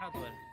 حضر.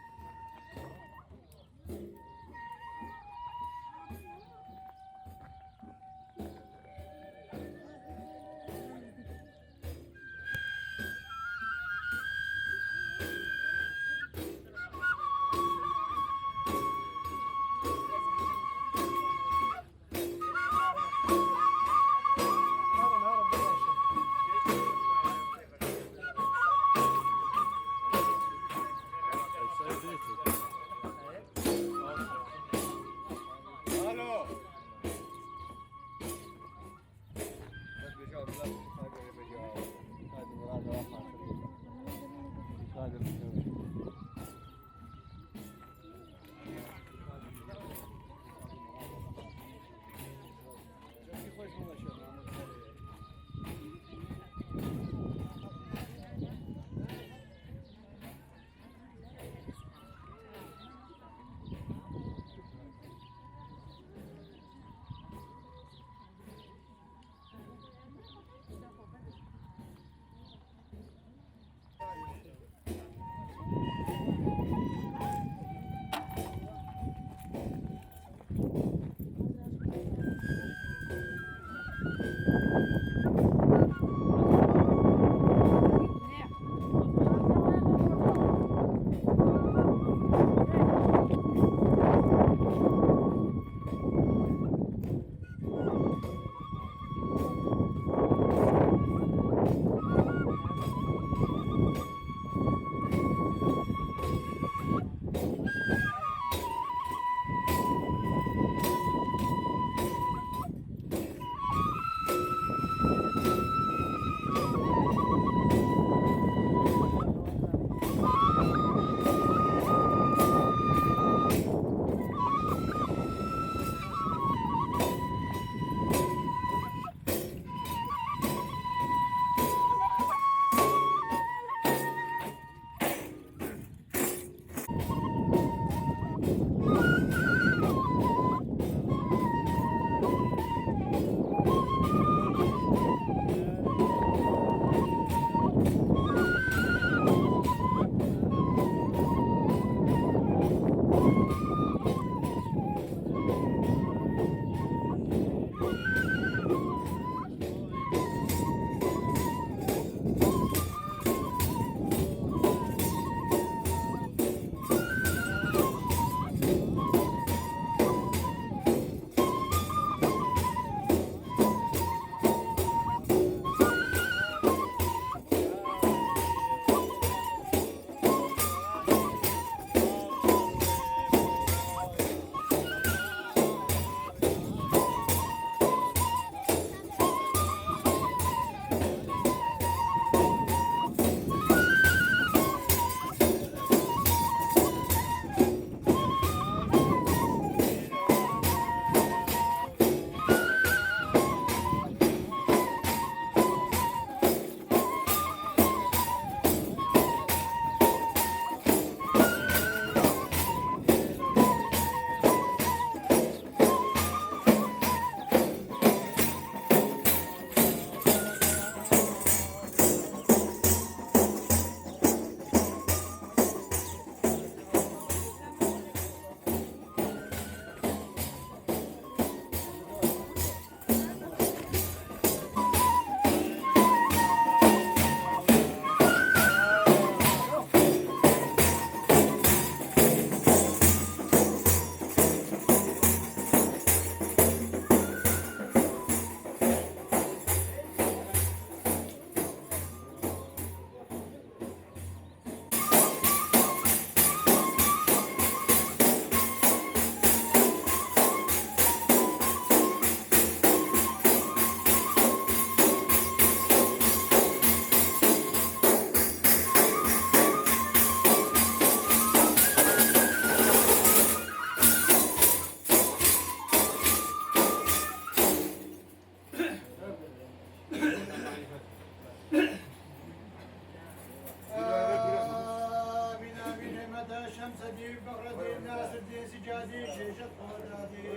هادي شيشة هادي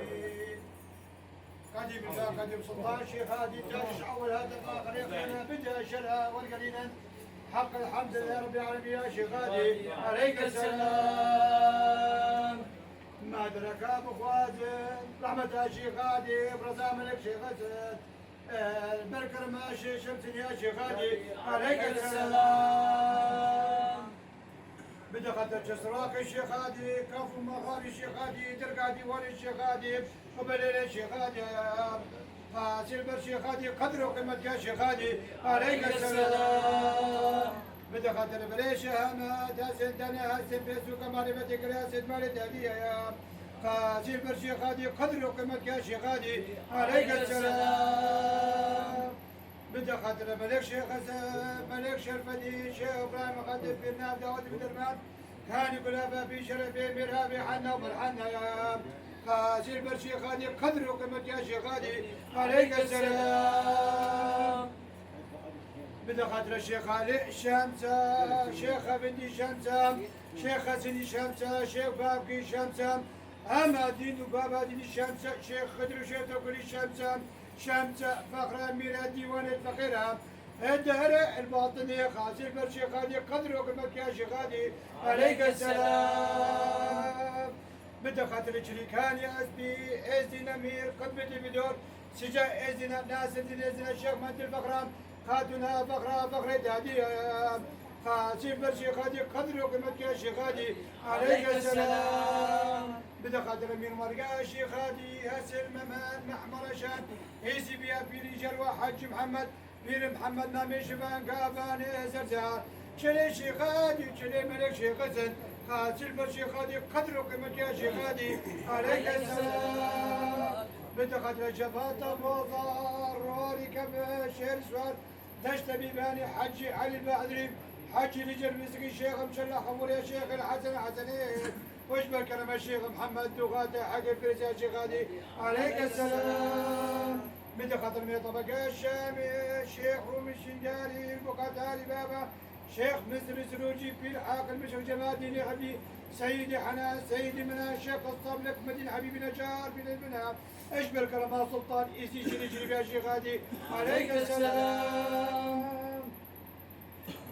قديم الله قديم سلطان شيخ هادي تاج أول هذا الآخر يقينا بدأ شرها والقليلا حق الحمد لله رب العالمين يا شيخ هادي عليك السلام ما أدرك أبو خوازن رحمة شيخ هادي برزا ملك شيخ أسد البركر ماشي شمس يا شيخ هادي عليك السلام بدخلت الجسراك الشيخ هادي كفو مغاري الشيخ هادي درقادي ولي الشيخ هادي قبليل الشيخ هادي فاسل بالشيخ هادي قدر وقيمة يا شيخ هادي عليك السلام بدخلت البليش هامات هسن دنا هسن بيسو كمالي بتكري هسن مالي تهدية يا فاسل بالشيخ هادي قدر وقيمة يا شيخ هادي عليك السلام بدخلت الملك شيخ ملك شرفدي شيخ ابراهيم مقدم في النار داود بن درمان كان يقول ابا في شرفي مرهابي حنا ومرحنا يا خاسر برشيخ هادي قدر وقيمة يا شيخ هادي عليك السلام بدخلت الشيخ علي شمسة شيخ بنتي شمسة شيخ سني شمسة شيخ بابكي شمسة أما دين وبابا دين شمسة شيخ خضر شيخ تقولي شمسة شمسة فخرة ميرا ديوان الفقيرة الدهر الباطنية خاسر بالشيخ هادي قدر وقيمة يا شيخ هادي عليك السلام بدخلت الشريكان يا أسبي إزدي نمير قدمتي بدور سجا إزدنا ناس إزدنا الشيخ مهدي الفقرة خاتنا فقرة دادية خاسر بالشيخ هادي قدر وقيمة يا شيخ هادي عليك السلام بدخلت الأمير مرقا الشيخ هادي هسل ممان محمر شان هيسي بيا بيري جلوى حج محمد بير محمد نامي شبان كافاني زرزار شلي شيخ هادي شلي ملك شيخ حسن خاسر بالشيخ هادي قدر وقيمة يا شيخ هادي عليك السلام بدخلت الجفاة بوضار روري كبه شير سوار تشتبي باني حجي علي البعدري حجي رجل مسكي الشيخ مشلح خمور يا شيخ الحسن حسنين واشبه كلام الشيخ محمد دوغاتي حق الفرس يا شيخ هادي عليك السلام بدخلت من طبقة الشامي الشيخ رومي الشنجاري البقاتالي بابا شيخ مصر سروجي في العاقل مشو جمادي لغبي سيدي حنان سيدي منى الشيخ الصبلك مدينة حبيبي نجار بن البناء اشبه كلام سلطان ايسي شري يا شيخ هادي عليك السلام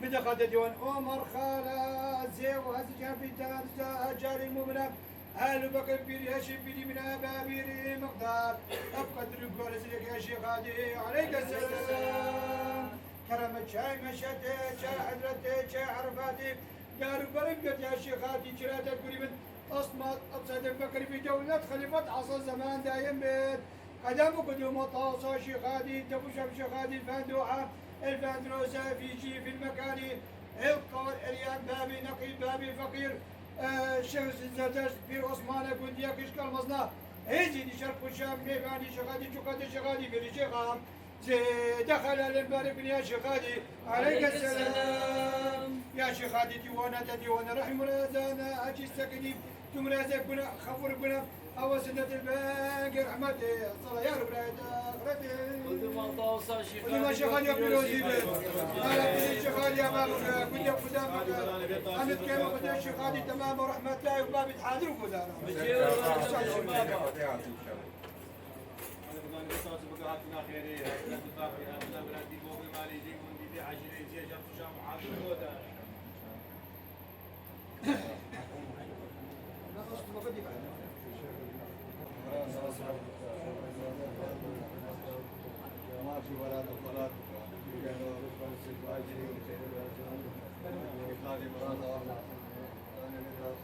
بدخلت ديوان عمر خالة زيو هزجان في تارزا جاري مؤمنة آل بكر بيري هاشم بيري من أبابيري مقدار أبقى ترقوا رزقك يا شيخ هادي عليك السلام كرم شاي مشتي شاي حضرتي شاي عرفاتي قالوا برقت يا شيخ هادي جراتك قريبا أصمت أبسط بكر في دولة خليفة عصر الزمان دايم بيت قدم قدوم طاسة شيخ هادي تبو شم شيخ هادي الفندوحة الفندروسة في شي في المكان القار اليان بابي نقي بابي فقير شخص الزرتش بير عثمان قنديا كشكال مزنا هيجي دي شرق الشام ميغاني شغادي شقادي شغادي بيري شيخام دخل المبارك يا شيخادي عليك السلام يا شيخادي ديوانا رحم رزانا اجي السكني ثم رزق بنا خفر بنا أو سنة الباقي رحمتي الصلاة يا رب آخرتي ودما طاوسا شيخ ودما شيخان يا بلو زيبت أنا بني شيخان يا بابك كنت قدامك أنا كيف قد شيخاني تمام ورحمة الله وبابي تحاضر وقدامك ما في ولا دخلات كانوا ركبوا السجواجي وخالي مراد واحد انا ندرس